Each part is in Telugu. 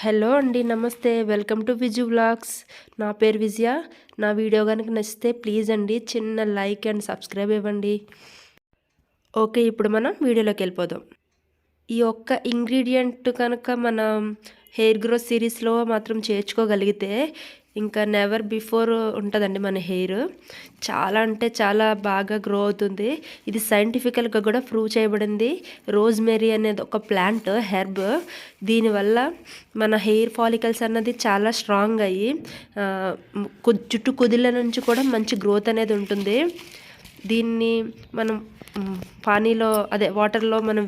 హలో అండి. నమస్తే. Welcome to Viju vlogs. నా పేరు విజయ. నా వీడియో కనుక నచ్చితే ప్లీజ్ అండి చిన్న లైక్ అండ్ సబ్స్క్రైబ్ ఇవ్వండి. ఓకే, ఇప్పుడు మనం వీడియోలోకి వెళ్ళిపోదాం. ఈ ఒక్క ఇంగ్రీడియంట్ కనుక మనం హెయిర్ గ్రోత్ సిరీస్లో మాత్రం చేర్చుకోగలిగితే ఇంకా నెవర్ బిఫోర్ ఉంటుందండి మన హెయిర్. చాలా అంటే చాలా బాగా గ్రో అవుతుంది. ఇది సైంటిఫికల్గా కూడా ప్రూవ్ చేయబడింది. రోజ్మెరీ అనేది ఒక ప్లాంట్ హెర్బ్. దీనివల్ల మన హెయిర్ ఫాలికల్స్ అన్నది చాలా స్ట్రాంగ్ అయ్యి జుట్టు కుదిళ్ళ నుంచి కూడా మంచి గ్రోత్ అనేది ఉంటుంది. దీన్ని మనం పానీలో వాటర్లో మనం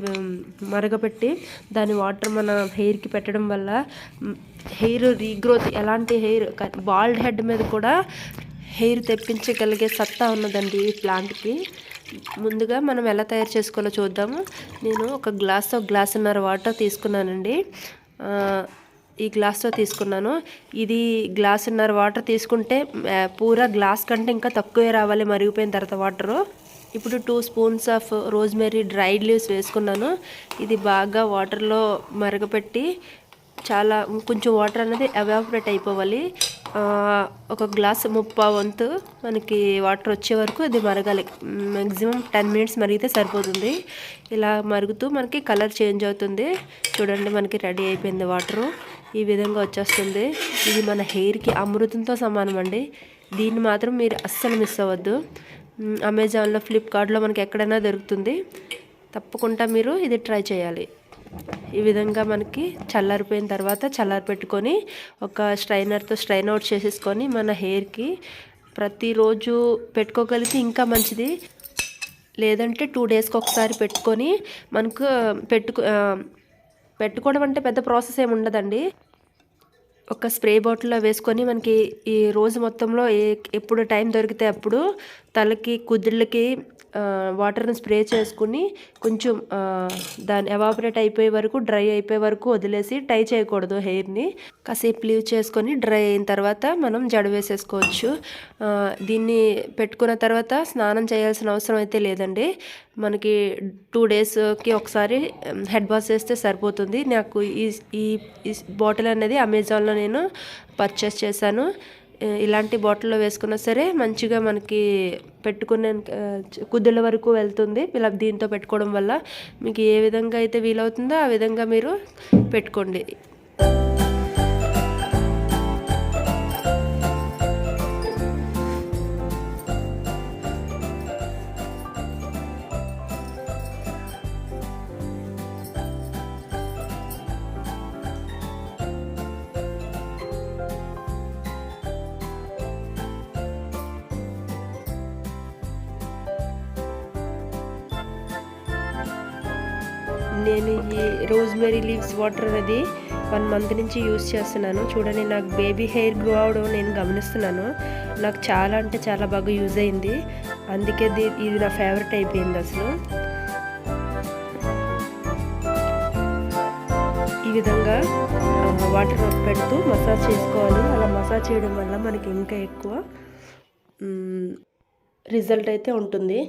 మరగపెట్టి దాని వాటర్ మన హెయిర్కి పెట్టడం వల్ల హెయిర్ రీగ్రోత్, ఎలాంటి హెయిర్ బాల్డ్ హెడ్ మీద కూడా హెయిర్ తెప్పించగలిగే సత్తా ఉన్నదండి ఈ ప్లాంట్కి. ముందుగా మనం ఎలా తయారు చేసుకోవాలో చూద్దాము. నేను ఒక గ్లాసున్నర వాటర్ తీసుకున్నానండి. ఈ గ్లాస్తో తీసుకున్నాను. ఇది గ్లాసున్నర వాటర్ తీసుకుంటే పూరా గ్లాస్ కంటే ఇంకా తక్కువే రావాలి మరిగిపోయిన తర్వాత వాటరు. ఇప్పుడు 2 spoons of rosemary dried leaves వేసుకున్నాను. ఇది బాగా వాటర్లో మరగపెట్టి కొంచెం వాటర్ అనేది ఎవాపరేట్ అయిపోవాలి. ఒక గ్లాస్ ముప్పావు వంతు మనకి వాటర్ వచ్చే వరకు ఇది మరగాలి. మ్యాక్సిమం 10 మినిట్స్ మరిగితే సరిపోతుంది. ఇలా మరుగుతూ మనకి కలర్ చేంజ్ అవుతుంది. చూడండి, మనకి రెడీ అయిపోయింది వాటరు. ఈ విధంగా వచ్చేస్తుంది. ఇది మన హెయిర్కి అమృతంతో సమానం అండి. దీన్ని మాత్రం మీరు అస్సలు మిస్ అవ్వద్దు. అమెజాన్లో, ఫ్లిప్కార్ట్లో మనకి ఎక్కడైనా దొరుకుతుంది. తప్పకుండా మీరు ఇది ట్రై చేయాలి. ఈ విధంగా మనకి చల్లారిపోయిన తర్వాత పెట్టుకొని ఒక స్ట్రైనర్తో స్ట్రైన్ అవుట్ చేసేసుకొని మన హెయిర్కి ప్రతిరోజు పెట్టుకోగలిగితే ఇంకా మంచిది. లేదంటే 2 డేస్కి ఒకసారి పెట్టుకొని మనకు పెట్టుకోవడం అంటే పెద్ద ప్రాసెస్ ఏమి ఉండదండి. ఒక స్ప్రే బాటిల్లో వేసుకొని మనకి ఈ రోజు మొత్తంలో ఎప్పుడు టైం దొరికితే అప్పుడు తలకి కుదిళ్ళకి వాటర్ని స్ప్రే చేసుకుని కొంచెం దాన్ని ఎవాపరేట్ అయిపోయే వరకు, డ్రై అయిపోయే వరకు వదిలేసి టై చేయకూడదు హెయిర్ని. కాసేపు లీవ్ చేసుకొని డ్రై అయిన తర్వాత మనం జడ వేసేసుకోవచ్చు. దీన్ని పెట్టుకున్న తర్వాత స్నానం చేయాల్సిన అవసరం అయితే లేదండి. మనకి 2 డేస్కి ఒకసారి హెడ్ వాష్ చేస్తే సరిపోతుంది. నాకు ఈ బాటిల్ అనేది అమెజాన్లో నేను పర్చేస్ చేశాను. ఇలాంటి బాటిల్లో వేసుకున్నా సరే మంచిగా మనకి పెట్టుకునే కుదుళ్ళ వరకు వెళ్తుంది. ఇలా దీంతో పెట్టుకోవడం వల్ల మీకు ఏ విధంగా అయితే వీలవుతుందో ఆ విధంగా మీరు పెట్టుకోండి. నేను ఈ రోజ్మెరీ లీవ్స్ వాటర్ అనేది 1 మంత్ నుంచి యూజ్ చేస్తున్నాను. చూడండి, నాకు బేబీ హెయిర్ గ్రో అవడం నేను గమనిస్తున్నాను. నాకు చాలా అంటే చాలా బాగా యూజ్ అయింది. అందుకే ఇది నా ఫేవరెట్ అయిపోయింది అసలు. ఈ విధంగా వాటర్ పెడుతూ మసాజ్ చేసుకోవాలి. అలా మసాజ్ చేయడం వల్ల మనకి ఇంకా ఎక్కువ రిజల్ట్ అయితే ఉంటుంది.